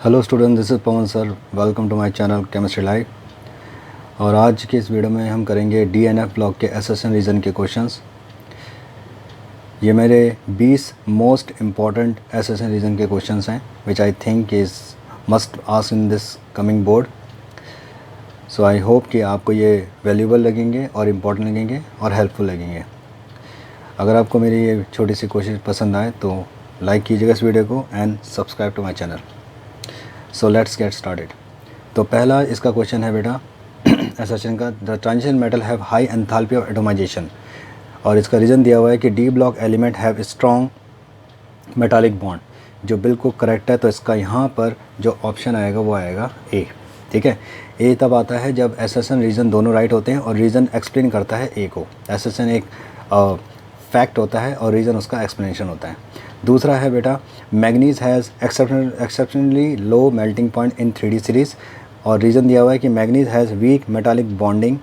Hello student, this is Pawan sir. Welcome to my channel chemistry live. और आज के इस वीडियो में हम करेंगे डीएनएफ ब्लॉक के एसेशन रीजन के क्वेश्चंस। ये मेरे 20 मोस्ट इम्पॉर्टेंट एसेशन रीजन के क्वेश्चंस हैं which I think is must ask in this coming board. So I hope कि आपको ये वैल्यूबल लगेंगे और इम्पॉर्टेंट लगेंगे और हेल्पफुल लगेंगे। अगर आपको मेरी ये छोटी सी कोशिश पसंद आए तो लाइक कीजिएगा इस वीडियो को and subscribe to my channel. So let's get started. तो पहला इसका क्वेश्चन है बेटा एसेशन का, the transition metal have high enthalpy of atomisation. और इसका रीज़न दिया हुआ है कि D block element have strong metallic bond, जो बिल्कुल करेक्ट है। तो इसका यहाँ पर जो ऑप्शन आएगा वो आएगा ए। ठीक है, ए तब आता है जब एसेशन रीज़न दोनों राइट होते हैं और रीज़न एक्सप्लेन करता है ए को। एसेशन एक फैक्ट होता है और रीज़न उसका एक्सप्लेनेशन होता है। दूसरा है बेटा, manganese has exceptionally low melting point in 3D series. और रीज़न दिया हुआ है कि manganese has weak metallic bonding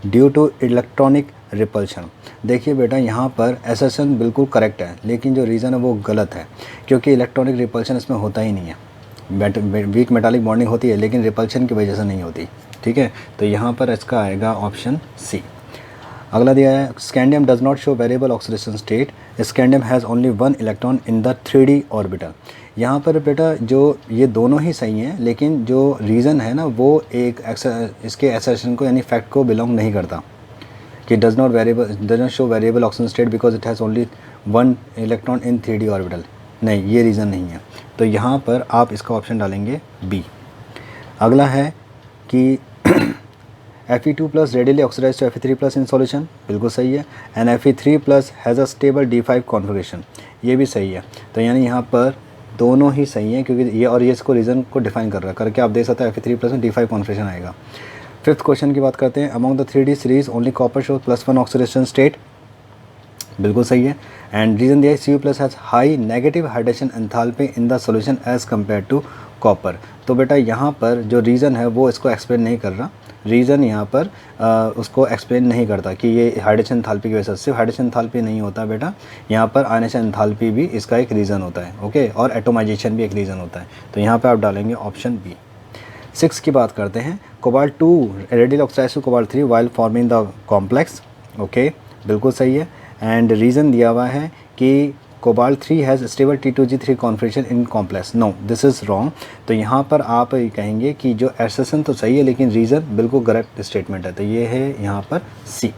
due to electronic repulsion. देखिए बेटा, यहाँ पर एसेशन बिल्कुल करेक्ट है, लेकिन जो रीज़न है वो गलत है, क्योंकि इलेक्ट्रॉनिक रिपल्शन इसमें होता ही नहीं है। वीक मेटालिक बॉन्डिंग होती है लेकिन रिपल्शन की वजह से नहीं होती। ठीक है, तो यहाँ पर इसका आएगा ऑप्शन सी। अगला दिया है, scandium does not show variable oxidation state, scandium has only 1 electron in the 3D orbital. यहाँ पर बेटा जो ये दोनों ही सही हैं, लेकिन जो रीज़न है ना वो एक इसके एसेशन को यानी फैक्ट को बिलोंग नहीं करता कि does not show variable oxygen state because it has only 1 electron in 3D orbital. नहीं, ये रीज़न नहीं है। तो यहाँ पर आप इसका ऑप्शन डालेंगे बी। अगला है कि Fe2+ readily oxidized to Fe3+ in solution, बिल्कुल सही है। And Fe3+ has a stable D5 configuration, ये भी सही है। तो यानी यहाँ पर दोनों ही सही हैं, क्योंकि ये और ये इसको रीज़न को डिफाइन कर रहा है करके आप देख सकते हैं Fe3+ में D5 कॉन्फ़िगरेशन आएगा। फिफ्थ क्वेश्चन की बात करते हैं, among the 3D series only copper show +1 oxidation state, बिल्कुल सही है। एंड रीज़न दिया है Cu+ has high negative hydration enthalpy in the solution as compare to copper. तो बेटा यहाँ पर जो रीज़न है वो इसको एक्सप्लेन नहीं कर रहा। रीज़न यहाँ पर उसको एक्सप्लेन नहीं करता कि ये हाइड्रेशन एंथैल्पी की वजह से। सिर्फ हाइड्रेशन एंथैल्पी नहीं होता बेटा, यहाँ पर आयनेशन एंथैल्पी भी इसका एक रीज़न होता है। ओके, और एटोमाइजेशन भी एक रीज़न होता है। तो यहाँ पर आप डालेंगे ऑप्शन बी। 6 की बात करते हैं, cobalt 2 radial oxide to cobalt 3 while forming the complex. Okay, बिल्कुल सही है। एंड रीज़न दिया हुआ है कि cobalt 3 has stable T2G3 configuration in complex. No, this is wrong. तो यहाँ पर आप कहेंगे कि जो एसेशन तो सही है लेकिन रीज़न बिल्कुल करेक्ट स्टेटमेंट है। तो ये है यहाँ पर सी।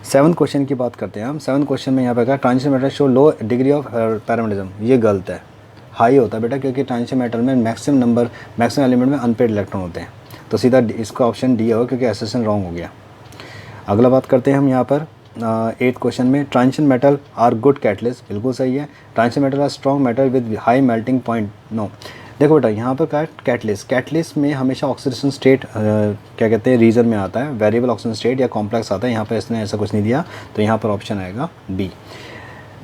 7th क्वेश्चन की बात करते हैं हम। 7th क्वेश्चन में यहाँ पर कहा, transition metal show low degree of paramagnetism. ये गलत है, हाई होता है बेटा, क्योंकि ट्रांजिशन मेटल में मैक्सिमम एलिमेंट में अनपेड इलेक्ट्रॉन होते हैं। तो सीधा इसका ऑप्शन डी होगा, क्योंकि एसेशन रॉन्ग हो गया। अगला बात करते हैं हम यहाँ पर 8th क्वेश्चन में, transition metal are good catalyst, बिल्कुल सही है। Transition metal are strong metal with high melting point. No, देखो बेटा यहाँ पर क्या है, कैटलिस्ट में हमेशा ऑक्सीडेशन स्टेट क्या कहते हैं रीज़न में आता है, वेरिएबल ऑक्सीडेशन स्टेट या कॉम्प्लेक्स आता है। यहाँ पर इसने ऐसा कुछ नहीं दिया, तो यहाँ पर ऑप्शन आएगा बी।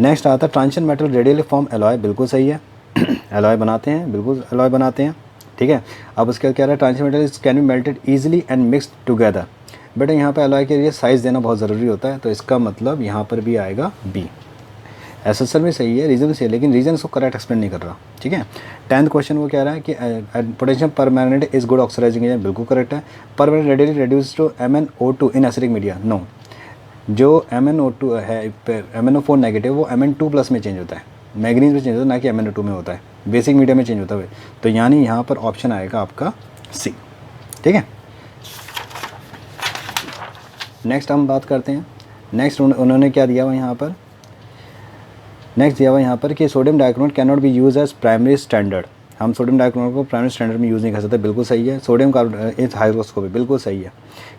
नेक्स्ट आता है, transition metal radially form alloy, बिल्कुल सही है। एलॉय बनाते हैं, बिल्कुल एलॉय बनाते हैं। ठीक है, अब उसके बाद क्या रहा है, transition metal can be melted easily and mixed together. बेटा यहाँ पे एलॉय के लिए साइज़ देना बहुत ज़रूरी होता है, तो इसका मतलब यहाँ पर भी आएगा बी। एसेशन भी सही है, रीज़न भी सही है, लेकिन रीज़न इसको करेक्ट एक्सप्लेन नहीं कर रहा। ठीक है, 10th क्वेश्चन वो कह रहा है कि potassium permanganate is good oxidising agent, बिल्कुल करेक्ट है। Permanganate readily reduce to MnO2 in acidic media. No, जो MnO2 है, MnO4 नेगेटिव, वो Mn2+ में चेंज होता है, मैग्नीज में चेंज होता है, ना कि MnO2 में होता है, बेसिक मीडिया में चेंज होता है। तो यानी यहाँ पर ऑप्शन आएगा आपका सी। ठीक है, नेक्स्ट हम बात करते हैं। नेक्स्ट उन्होंने क्या दिया हुआ यहाँ पर, नेक्स्ट दिया हुआ यहाँ पर कि sodium dichromate can not be use as primary standard. हम सोडियम डाइक्रोमेट को प्राइमरी स्टैंडर्ड में यूज़ नहीं कर सकते, बिल्कुल सही है। सोडियम कार्बोनेट इज हाइग्रोस्कोपिक, बिल्कुल सही है,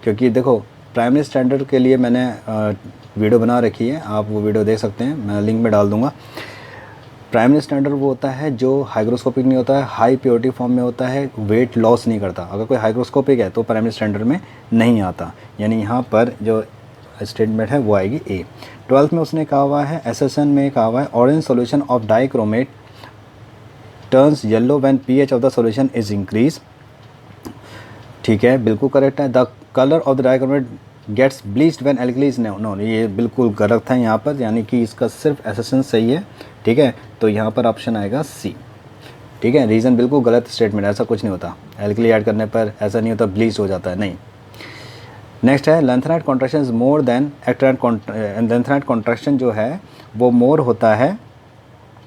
क्योंकि देखो प्राइमरी स्टैंडर्ड के लिए मैंने वीडियो बना रखी है, आप वो वीडियो देख सकते हैं, मैं लिंक में डाल दूँगा। प्राइमरी स्टैंडर्ड वो होता है जो हाइग्रोस्कोपिक नहीं होता है, हाई प्योरिटी फॉर्म में होता है, वेट लॉस नहीं करता। अगर कोई हाइग्रोस्कोपिक है तो प्राइमरी स्टैंडर्ड में नहीं आता, यानी यहाँ पर जो स्टेटमेंट है वो आएगी ए। 12th में उसने कहा हुआ है, एसेशन में कहा हुआ है, orange solution of dichromate turns yellow when pH of the solution is increase. ठीक है, बिल्कुल करेक्ट है। The colour of the dichromate gets bleached when alkali is no, ये बिल्कुल गलत है यहाँ पर, यानी कि इसका सिर्फ एसेशन सही है। ठीक है, तो यहाँ पर ऑप्शन आएगा सी। ठीक है। रीज़न बिल्कुल गलत स्टेटमेंट, ऐसा कुछ नहीं होता। एल्कली ऐड करने पर ऐसा नहीं होता ब्लीच हो जाता है, नहीं। नेक्स्ट है lanthanide contraction is more than actinide. Lanthanide contraction जो है वो मोर होता है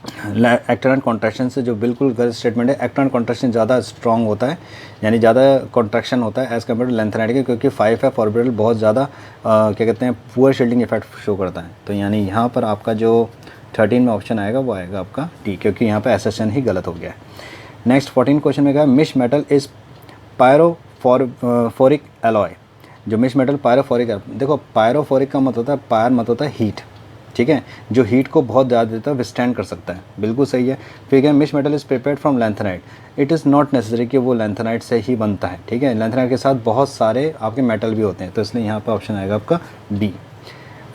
एक्टिनाइट कॉन्ट्रैक्शन से, जो बिल्कुल गलत स्टेटमेंट है। एक्टिनाइट कॉन्ट्रैक्शन ज़्यादा स्ट्रॉन्ग होता है, यानी ज़्यादा कॉन्ट्रैक्शन होता है एज़ कम्पेयर टू लेंथेनाइट के, क्योंकि 5 है फॉरबिडल बहुत ज़्यादा क्या कहते हैं पुअर शील्डिंग इफेक्ट शो करता है। तो यानी यहाँ पर आपका जो 13 में ऑप्शन आएगा वो आएगा आपका डी, क्योंकि यहाँ पर एसेशन ही गलत हो गया है। नेक्स्ट 14 क्वेश्चन में क्या है, मिश मेटल इज़ पायरोफोरिक एलॉय। जो मिश मेटल पायरोफोरिक है, देखो पायरोफोरिक का मत होता है, पायर मत होता है हीट, ठीक है, जो हीट को बहुत ज़्यादा देता है विस्टैंड कर सकता है, बिल्कुल सही है। फिर क्या, misch metal is prepared from lanthanide, it is not necessary कि वो लेंथेनाइट से ही बनता है, ठीक है। लेंथेनाइट के साथ बहुत सारे आपके मेटल भी होते हैं, तो इसलिए यहाँ पर ऑप्शन आएगा आपका बी।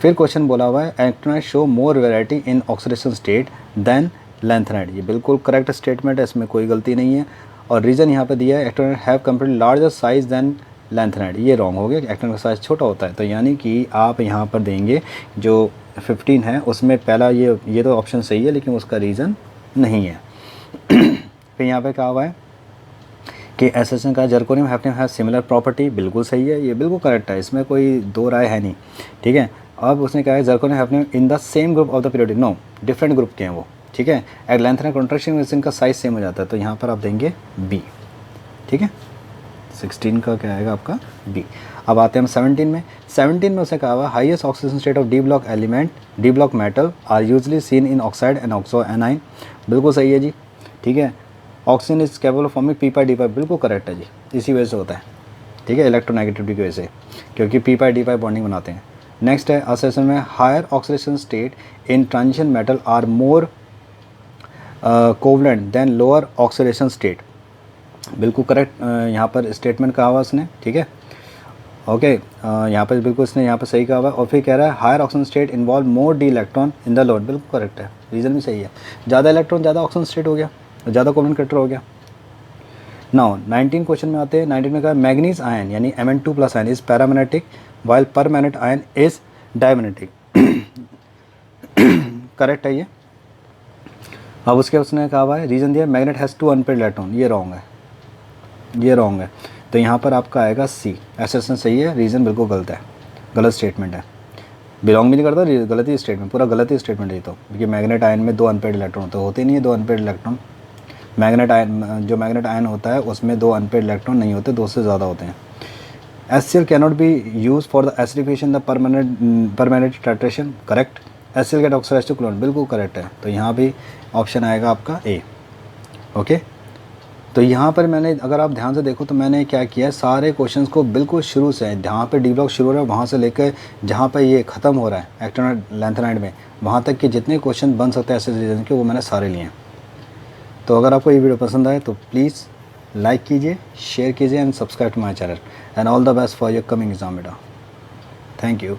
फिर क्वेश्चन बोला हुआ है actinide show more variety in oxidation state than lanthanide, ये बिल्कुल करेक्ट स्टेटमेंट है, इसमें कोई गलती नहीं है। और रीज़न यहाँ पे दिया है actinide have comparatively larger size than lanthanide, ये रॉन्ग हो गया, एक्टिनाइट का साइज छोटा होता है। तो यानी कि आप यहाँ पर देंगे जो 15 है उसमें पहला ये तो ऑप्शन सही है, लेकिन उसका रीज़न नहीं है। फिर यहाँ पे क्या हुआ है कि एसेशन का जर्कोनियम हैफ्नियम हैव सिमिलर प्रॉपर्टी, बिल्कुल सही है, ये बिल्कुल करेक्ट है, इसमें कोई दो राय है नहीं, ठीक है। अब उसने कहा है zirconium hafnium in the same group of the periodic, no different group के हैं वो, ठीक है। एट लेंथेनाइट कॉन्ट्रैक्शन में इनका साइज सेम हो जाता है, तो यहाँ पर आप देंगे बी, ठीक है। 16 का क्या आएगा आपका बी। अब आते हैं हम 17 में। 17 में उसे कहा हुआ highest oxidation state of D block element, D block metal are usually seen in oxide and oxo anion, बिल्कुल सही है जी, ठीक है। Oxygen is capable of forming P pi D pi, बिल्कुल करेक्ट है जी, इसी वजह से होता है, ठीक है, इलेक्ट्रोनेगेटिविटी की वजह से, क्योंकि P pi D pi bonding बनाते हैं। नेक्स्ट है असेसन में higher oxidation state in transition metal are more covalent than lower oxidation state, बिल्कुल करेक्ट यहाँ पर स्टेटमेंट कहा हुआ उसने, ठीक है, ओके। यहाँ पर बिल्कुल इसने यहाँ पर सही कहा हुआ है। और फिर कह रहा है higher oxygen state involve more D electron in the load, बिल्कुल करेक्ट है, रीज़न भी सही है, ज़्यादा इलेक्ट्रॉन ज़्यादा ऑक्सीजन स्टेट हो गया, ज़्यादा कोवलेंट करेक्टर हो गया। नाउ 19 क्वेश्चन में आते हैं। 19 में कहा मैग्नीज आयन यानी Mn2+ ion is paramagnetic while परमैग्नेट ion is diamagnetic, correct है ये। अब उसके उसने कहा हुआ है रीज़न दिया मैग्नेट हैज़ 2 अनपेयर्ड इलेक्ट्रॉन, ये रॉन्ग है, ये रॉन्ग है, तो यहाँ पर आपका आएगा सी, एसेसन सही है, रीज़न बिल्कुल गलत है, गलत स्टेटमेंट है, बिलोंग भी नहीं करता, गलत ही स्टेटमेंट, पूरा गलत ही स्टेटमेंट है ये तो, क्योंकि मैग्नेट आयन में 2 अनपेयर्ड इलेक्ट्रॉन तो होते नहीं है, 2 अनपेयर्ड इलेक्ट्रॉन। मैग्नेट आयन जो मैग्नेट आयन होता है उसमें 2 अनपेयर्ड इलेक्ट्रॉन नहीं होते, 2 से ज़्यादा होते हैं। HCl cannot be use for the acidification the permanent titration, correct. HCl get oxide to chlorine, बिल्कुल करेक्ट है, तो यहाँ भी ऑप्शन आएगा आपका ए, ओके। तो यहाँ पर मैंने अगर आप ध्यान से देखो तो मैंने क्या किया है, सारे क्वेश्चंस को बिल्कुल शुरू से, जहाँ पे डी ब्लॉक शुरू हो रहा है वहाँ से लेकर जहाँ पे ये ख़त्म हो रहा है एक्टिनाइट लेंथेनाइट में, वहाँ तक के जितने क्वेश्चन बन सकते हैं ऐसे रीजन के, वो मैंने सारे लिए हैं। तो अगर आपको ये वीडियो पसंद आए तो प्लीज़ लाइक कीजिए, शेयर कीजिए and subscribe to my channel and all the best for your coming exam बेटा, थैंक यू।